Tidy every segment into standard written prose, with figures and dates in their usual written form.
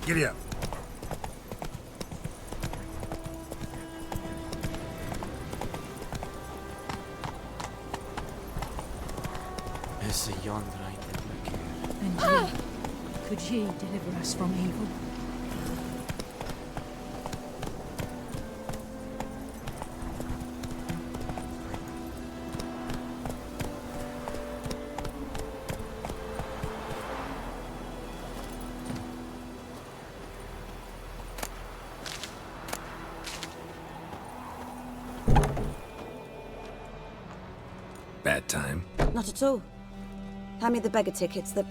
Giddy up. Esse yonder ain't And ye, could ye deliver us from evil? Bad time. Not at all. Hand me the beggar tickets. The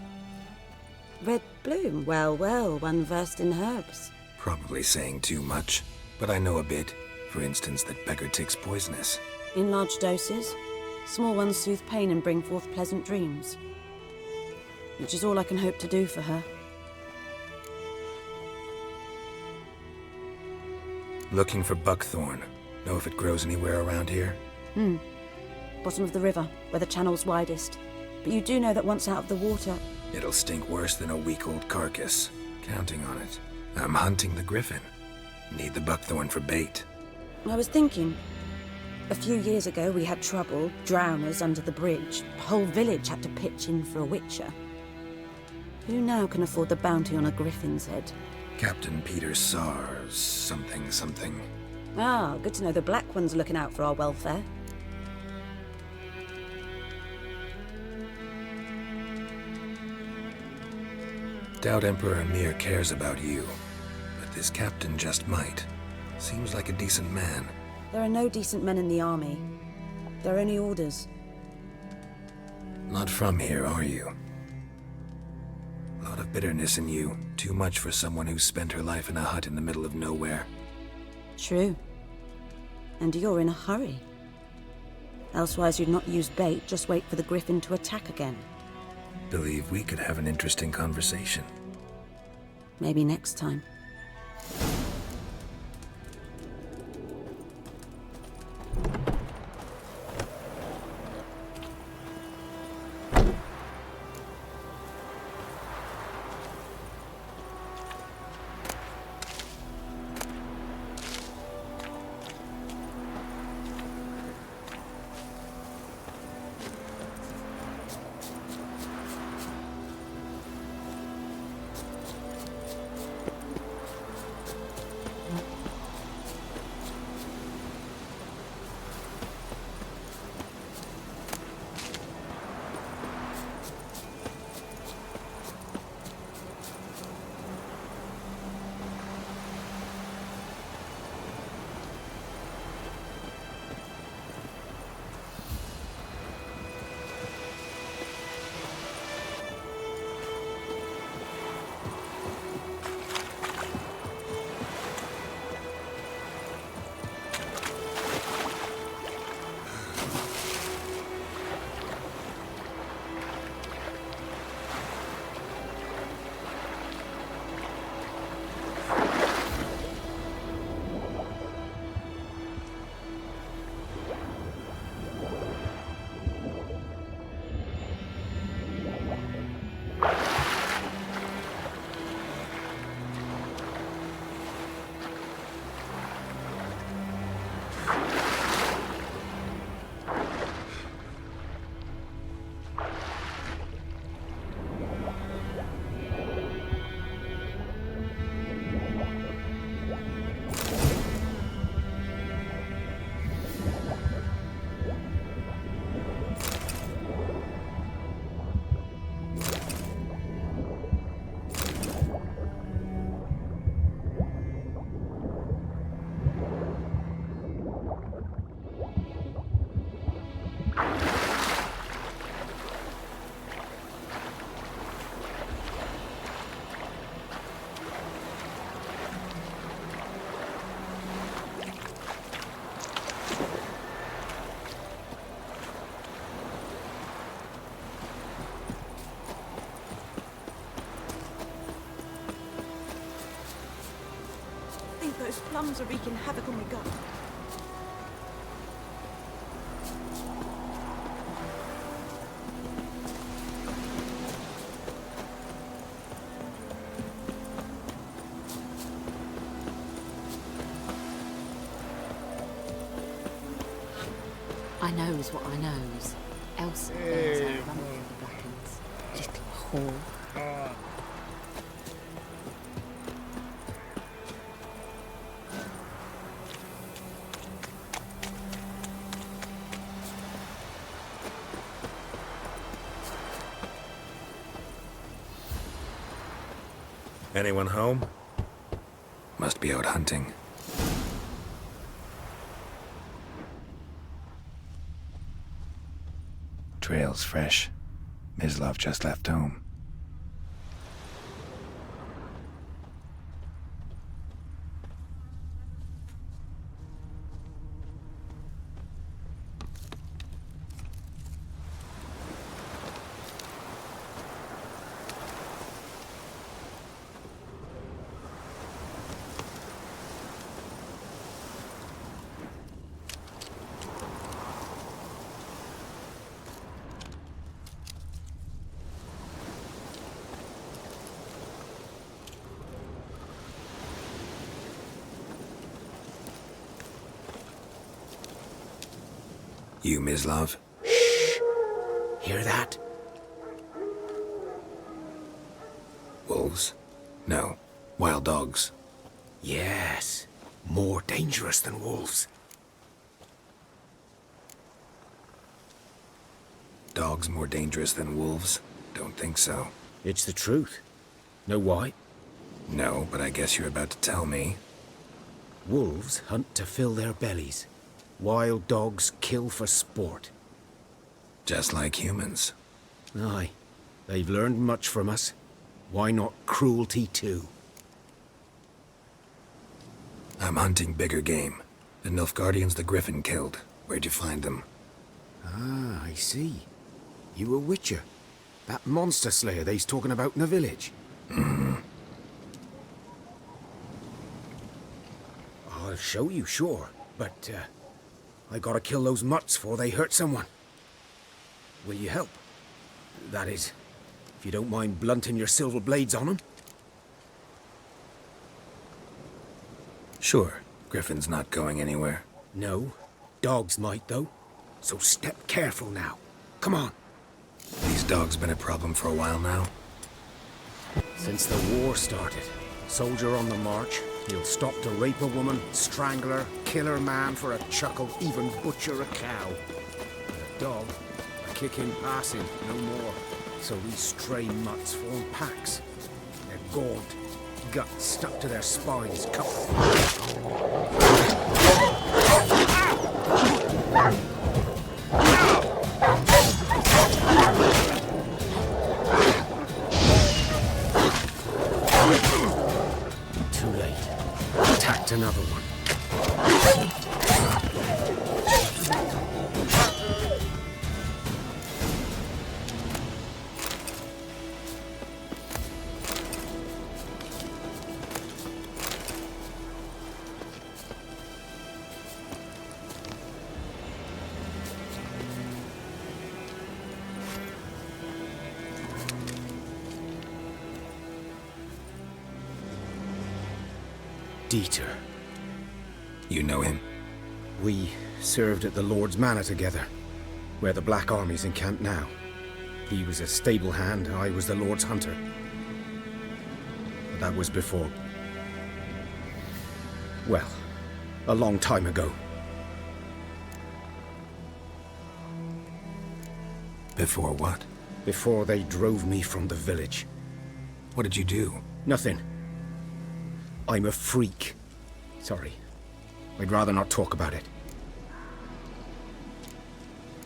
red bloom. Well, well, one versed in herbs. Probably saying too much, but I know a bit. For instance, that beggar tick's poisonous. In large doses. Small ones soothe pain and bring forth pleasant dreams. Which is all I can hope to do for her. Looking for buckthorn. Know if it grows anywhere around here? Bottom of the river, where the channel's widest. But you do know that once out of the water... It'll stink worse than a week-old carcass. Counting on it. I'm hunting the griffin. Need the buckthorn for bait. I was thinking... A few years ago we had trouble, drowners under the bridge. The whole village had to pitch in for a witcher. Who now can afford the bounty on a griffin's head? Captain Peter Sars, something. Ah, good to know the Black One's looking out for our welfare. Doubt Emperor Emir cares about you, but this captain just might. Seems like a decent man. There are no decent men in the army. They're only orders. Not from here, are you? A lot of bitterness in you. Too much for someone who spent her life in a hut in the middle of nowhere. True. And you're in a hurry. Elsewise you'd not use bait, just wait for the griffin to attack again. Believe we could have an interesting conversation. Maybe next time. Those plums are wreaking havoc on my gut. knows what I knows. Elsa bears her rump for the Brackens. Little whore. Anyone home? Must be out hunting. Trail's fresh. Mislav just left home. You, Mislav? Hear that? Wolves? No. Wild dogs. Yes. More dangerous than wolves. Dogs more dangerous than wolves? Don't think so. It's the truth. Know why? No, but I guess you're about to tell me. Wolves hunt to fill their bellies. Wild dogs kill for sport. Just like humans. Aye. They've learned much from us. Why not cruelty too? I'm hunting bigger game. The Nilfgaardians the Griffin killed. Where'd you find them? Ah, I see. You a witcher. That monster slayer they's talking about in the village. I'll show you, sure. But, I gotta kill those mutts before they hurt someone. Will you help? That is, if you don't mind blunting your silver blades on them. Sure. Griffin's not going anywhere. No. Dogs might, though. So step careful now. Come on. These dogs been a problem for a while now. Since the war started, soldier on the march, he'll stop to rape a woman, strangle her, kill her man for a chuckle, even butcher a cow. But a dog, a kicking, passing, no more. So these stray mutts form packs. They're gaunt, guts stuck to their spines, Too late. Attacked another one. Dieter. You know him? We served at the Lord's Manor together, where the Black Army's encamped now. He was a stable hand, I was the Lord's hunter. But that was before... well, a long time ago. Before what? Before they drove me from the village. What did you do? Nothing. I'm a freak. Sorry. I'd rather not talk about it.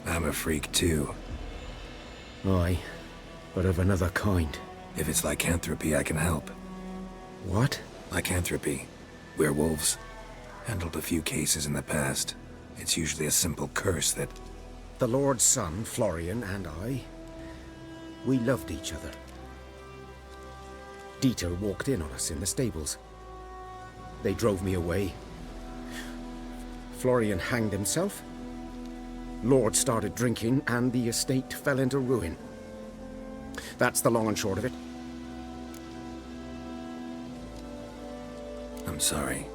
I'm a freak too. Aye, but of another kind. If it's lycanthropy, I can help. What? Lycanthropy. Werewolves. Handled a few cases in the past. It's usually a simple curse that... The Lord's son, Florian, and I... we loved each other. Dieter walked in on us in the stables. They drove me away. Florian hanged himself. Lord started drinking, and the estate fell into ruin. That's the long and short of it. I'm sorry.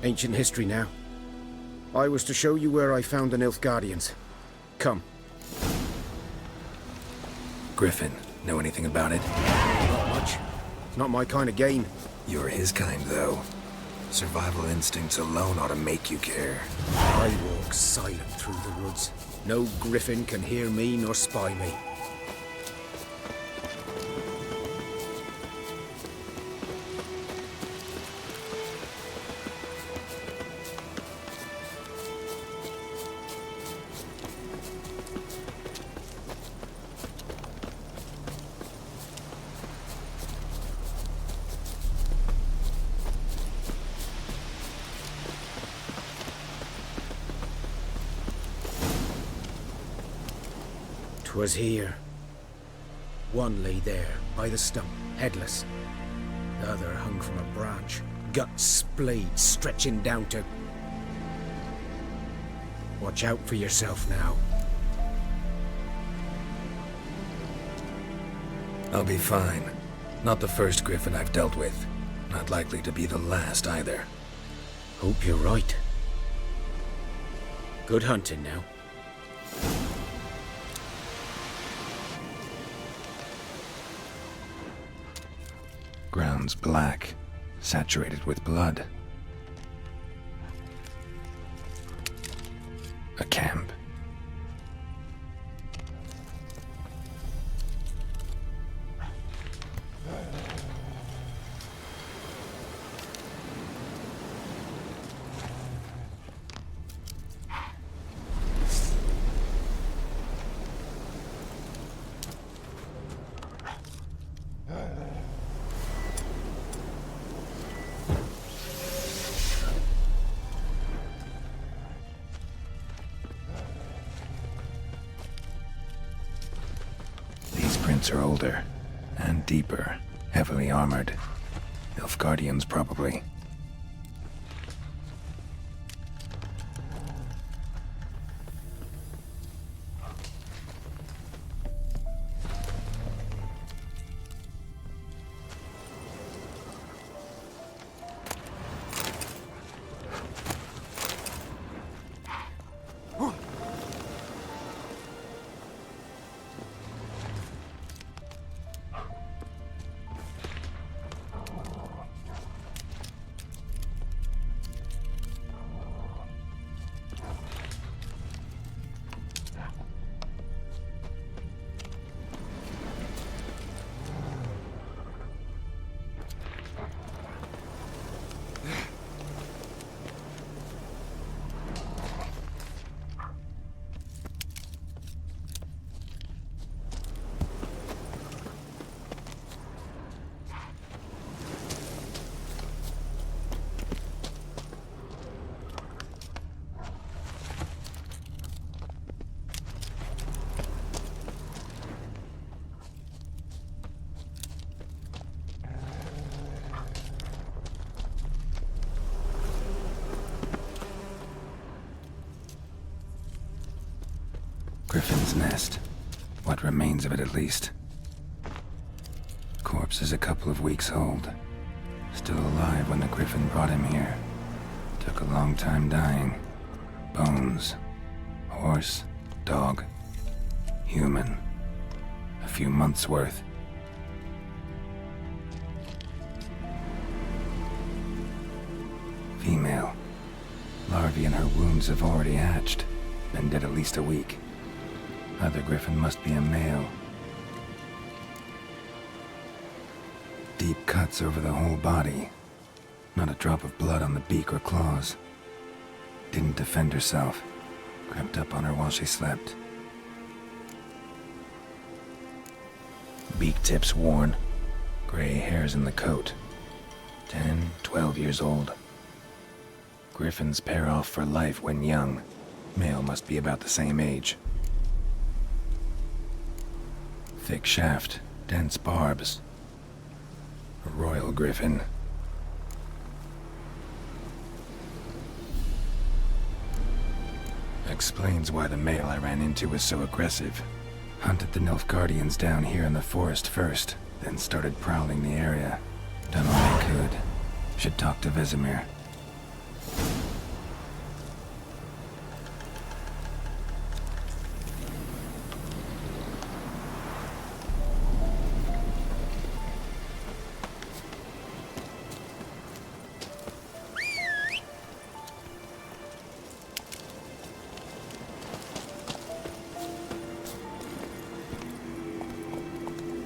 Ancient history now. I was to show you where I found the Nilfgaardians. Come. Griffin, know anything about it? Not much. It's not my kind of game. You're his kind, though. Survival instincts alone ought to make you care. I walk silent through the woods. No griffin can hear me nor spy me. Was here. One lay there, by the stump, headless. The other hung from a branch, guts splayed, stretching down to... Watch out for yourself now. I'll be fine. Not the first griffin I've dealt with. Not likely to be the last either. Hope you're right. Good hunting now. Ground's black, saturated with blood. A camp. Are older and deeper, heavily armored. Nilfgaardians, probably. Griffin's nest. What remains of it, at least. Corpse is a couple of weeks old. Still alive when the Griffin brought him here. Took a long time dying. Bones. Horse. Dog. Human. A few months' worth. Female. Larvae in her wounds have already hatched. Been dead at least a week. Other Griffin must be a male. Deep cuts over the whole body. Not a drop of blood on the beak or claws. Didn't defend herself. Crept up on her while she slept. Beak tips worn. Gray hairs in the coat. 10, 12 years old. Griffins pair off for life when young. Male must be about the same age. Thick shaft, dense barbs. A royal griffin. Explains why the male I ran into was so aggressive. Hunted the Nilfgaardians down here in the forest first, then started prowling the area. Done all I could. Should talk to Vesemir.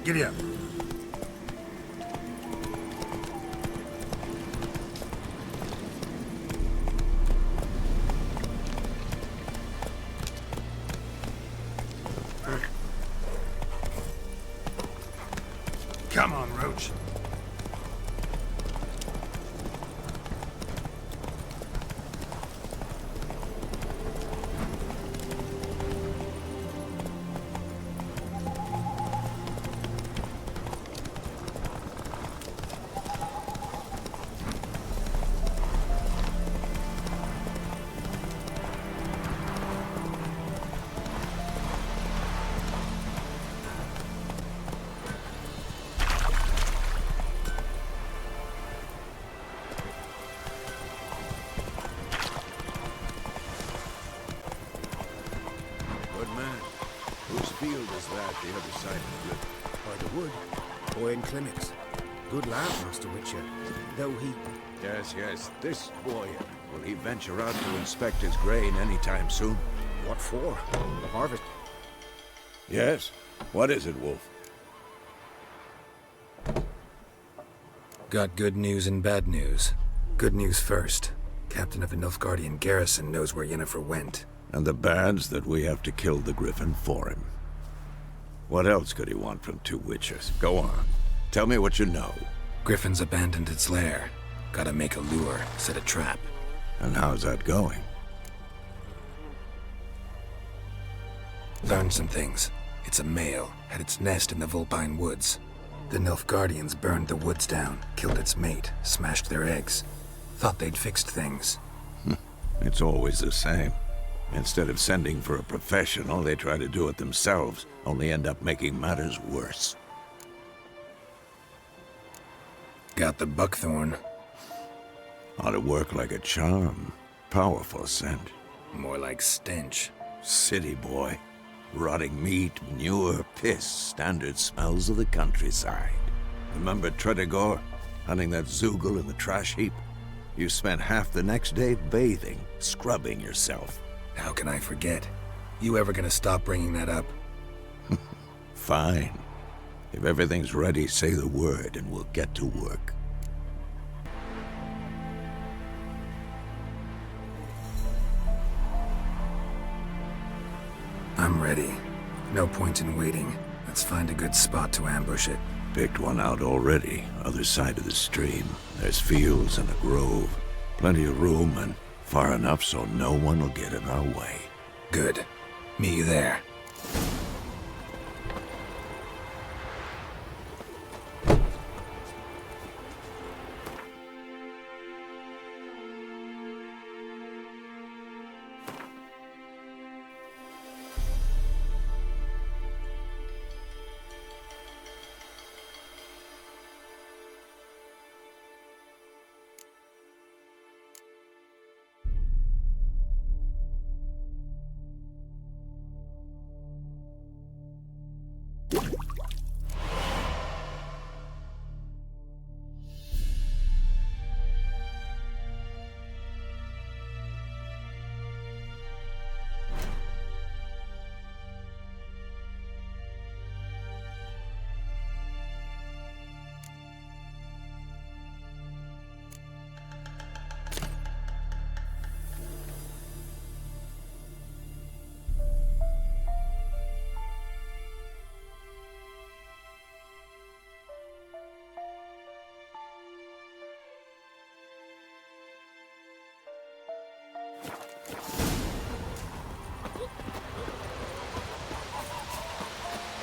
Giddy up. Come on, Roach. field is that the other side of the river? By the wood. Owen Clements. Good lad, Master Witcher. Though he... Yes. This boy, will he venture out to inspect his grain anytime soon? What for? The harvest. Yes. What is it, Wolf? Got good news and bad news. Good news first. Captain of the Nilfgaardian garrison knows where Yennefer went. And the bad's that we have to kill the Griffin for him. What else could he want from two witches? Go on. Tell me what you know. Griffin's abandoned its lair. Gotta make a lure, set a trap. And how's that going? Learned some things. It's a male, had its nest in the Vulpine Woods. The Nilfgaardians burned the woods down, killed its mate, smashed their eggs. Thought they'd fixed things. It's always the same. Instead of sending for a professional, they try to do it themselves, only end up making matters worse. Got the buckthorn. Ought to work like a charm. Powerful scent. More like stench. City boy. Rotting meat, manure, piss, standard smells of the countryside. Remember Tredegor? Hunting that Zoogle in the trash heap? You spent half the next day bathing, scrubbing yourself. How can I forget? You ever gonna stop bringing that up? Fine. If everything's ready, say the word and we'll get to work. I'm ready. No point in waiting. Let's find a good spot to ambush it. Picked one out already, other side of the stream. There's fields and a grove. Plenty of room and far enough so no one will get in our way. Good. Meet you there.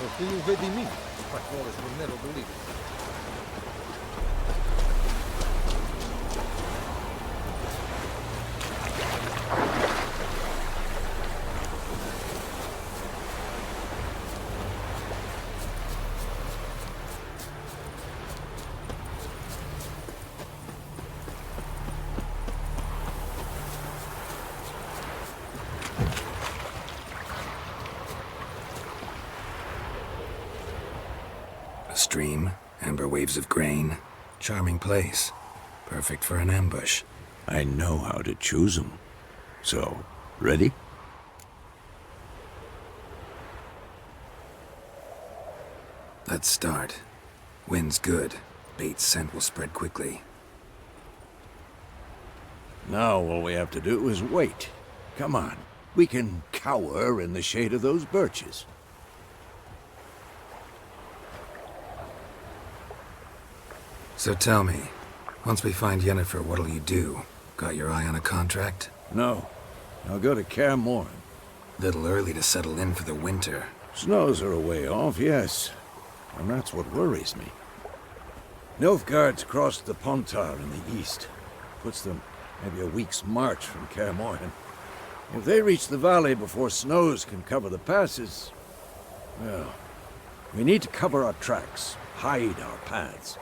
O que vê de mim? 4 horas no Nero do livro. A stream, amber waves of grain. Charming place. Perfect for an ambush. I know how to choose them. So, ready? Let's start. Wind's good. Bait's scent will spread quickly. Now all we have to do is wait. Come on. We can cower in the shade of those birches. So tell me, once we find Yennefer, what'll you do? Got your eye on a contract? No. I'll go to Kaer Morhen. Little early to settle in for the winter. Snows are a way off, yes. And that's what worries me. Nilfgaard's crossed the Pontar in the east. Puts them maybe a week's march from Kaer Morhen. If they reach the valley before snows can cover the passes, well, we need to cover our tracks, hide our paths.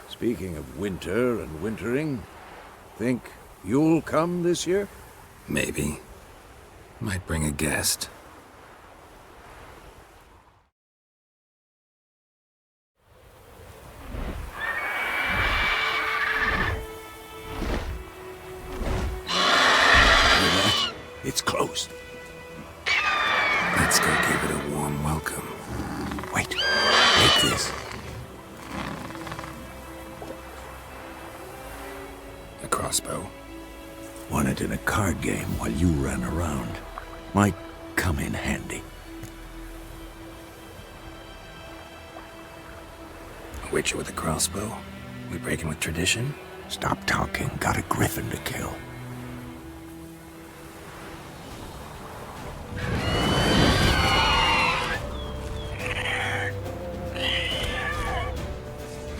Speaking of winter and wintering, think you'll come this year? Maybe. Might bring a guest. It's closed. Let's go give it a warm welcome. Wait, take this. A crossbow. Won it in a card game while you ran around. Might come in handy. A witcher with a crossbow? We breaking with tradition? Stop talking. Got a griffin to kill.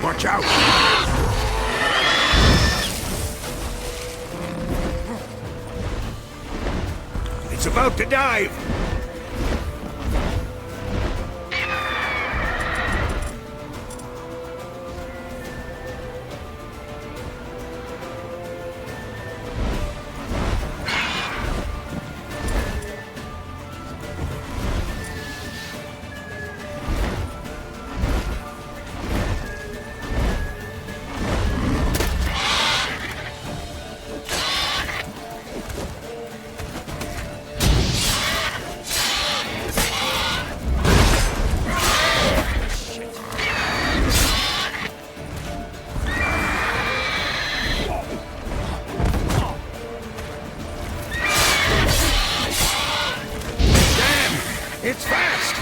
Watch out! It's about to dive! It's fast!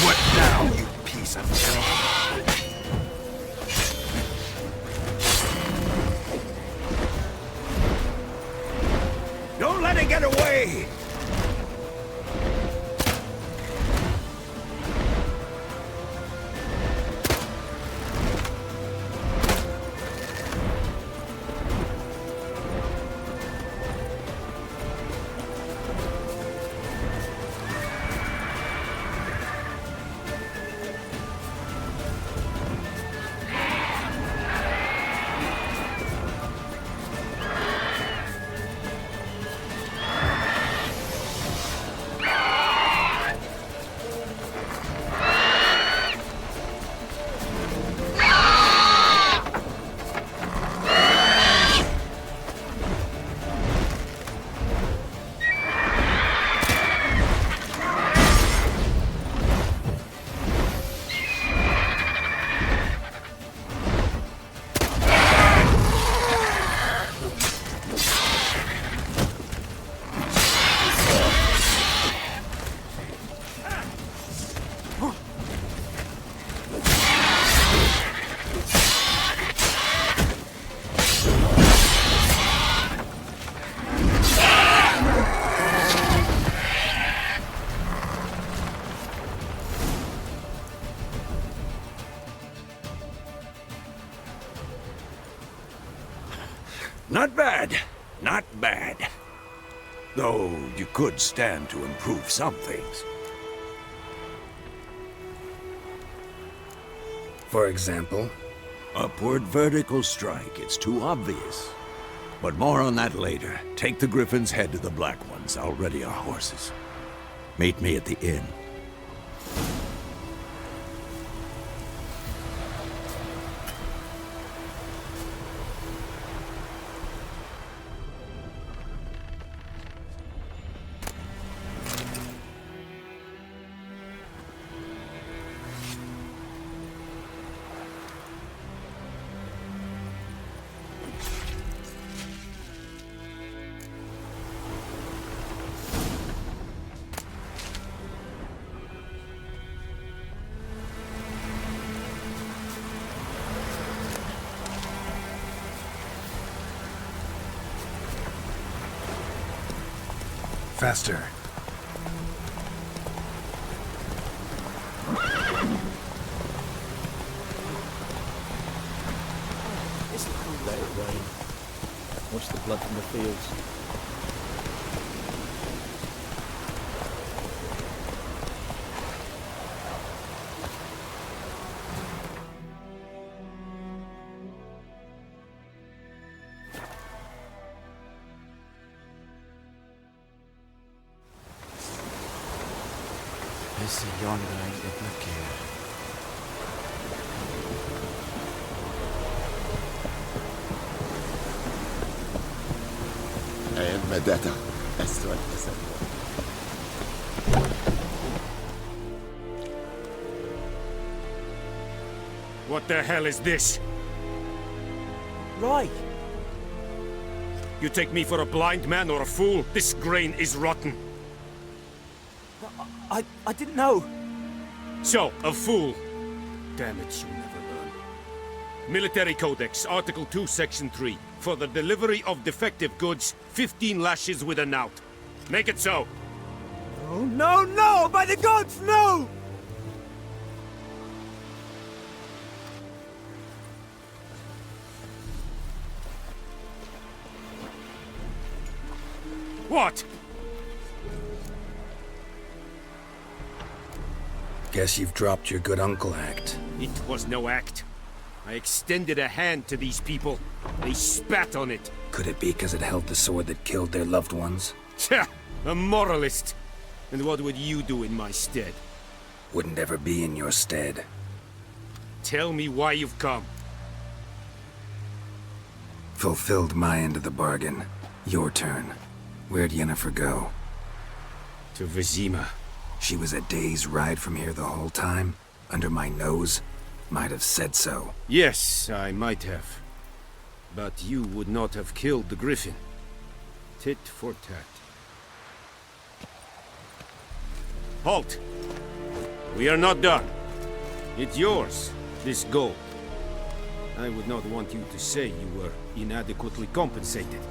What now, you piece of junk? Don't let it get away! Not bad. Not bad. Though you could stand to improve some things. For example? Upward vertical strike. It's too obvious. But more on that later. Take the Griffin's head to the Black Ones. I'll ready our horses. Meet me at the inn. Faster. Let it rain. Wash the blood from the fields. Esse yonder ainda não quer. مداتا السؤال الأسد. What the hell is this? Right. You take me for a blind man or a fool? This grain is rotten. I didn't know. So, a fool. Damn it, you never learn. Military Codex, Article 2, Section 3. For the delivery of defective goods, 15 lashes with a knout. Make it so. Oh, no, no! By the gods, no! What? Guess you've dropped your good uncle act. It was no act. I extended a hand to these people. They spat on it. Could it be because it held the sword that killed their loved ones? Tja, a moralist. And what would you do in my stead? Wouldn't ever be in your stead. Tell me why you've come. Fulfilled my end of the bargain. Your turn. Where'd Yennefer go? To Vizima. She was a day's ride from here the whole time? Under my nose? Might have said so. Yes, I might have. But you would not have killed the Griffin. Tit for tat. Halt! We are not done. It's yours, this gold. I would not want you to say you were inadequately compensated.